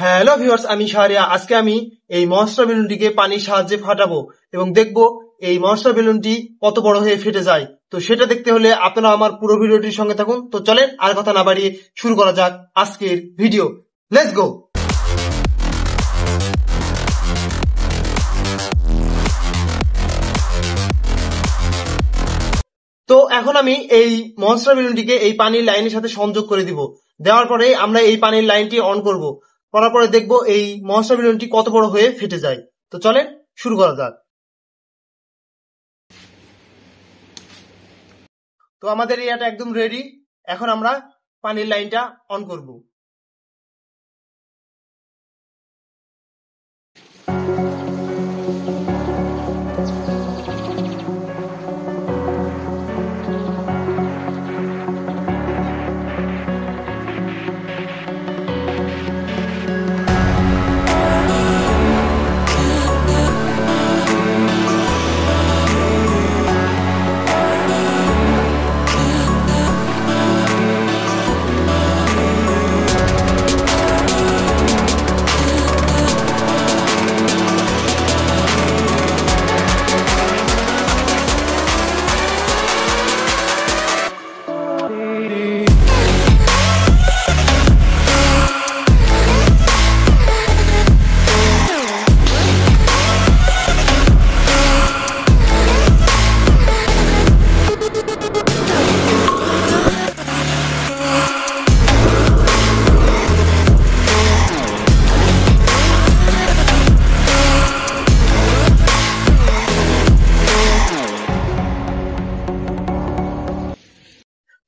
Hello viewers, আমি শাহরিয়া। আজকে আমি এই মনস্টার বেলুনটিকে পানির সাহায্যে ফাটাবো এবং দেখবো এই মনস্টার বেলুনটি কত বড় হয়ে ফেটে যায়। তো সেটা দেখতে হলে আপনারা আমার পুরো ভিডিওটির সঙ্গে থাকুন। তো চলেন আর কথা না বাড়িয়ে শুরু করা যাক আজকের ভিডিও। Let's go. তো এখন আমি এই মনস্টার বেলুনটিকে এই পানির লাইনের সাথে সংযোগ করে দিব। দেওয়ার পরে আমরা এই পানির লাইনটি অন করব। করার পরে দেখবো এই মনস্টার বেলুনটি কত বড় হয়ে ফেটে যায়। তো চলেন শুরু করা যাক। তো আমাদের এটা একদম রেডি। এখন আমরা পানির লাইনটা অন করব।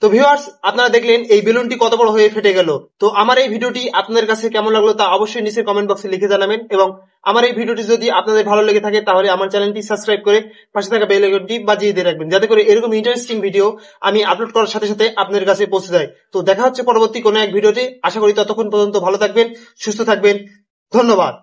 তো ভিউয়ার্স, আপনারা দেখলেন এই বেলুনটি কত বড় হয়ে ফেটে গেল। তো আমার এই ভিডিওটি আপনাদের কাছে কেমন লাগলো তা অবশ্যই নিচে কমেন্ট বক্সে লিখে জানাবেন, এবং আমার এই ভিডিওটি যদি আপনাদের ভালো লেগে থাকে তাহলে আমার চ্যানেলটি সাবস্ক্রাইব করে পাশে থাকা বেল আইকনটি বাজিয়ে দিয়ে রাখবেন, যাতে করে এরকম ইন্টারেস্টিং ভিডিও আমি আপলোড করার সাথে সাথে আপনাদের কাছে পৌঁছে যায়। তো দেখা হচ্ছে পরবর্তী কোনো এক ভিডিওতে। আশা করি ততক্ষণ পর্যন্ত ভালো থাকবেন, সুস্থ থাকবেন। ধন্যবাদ।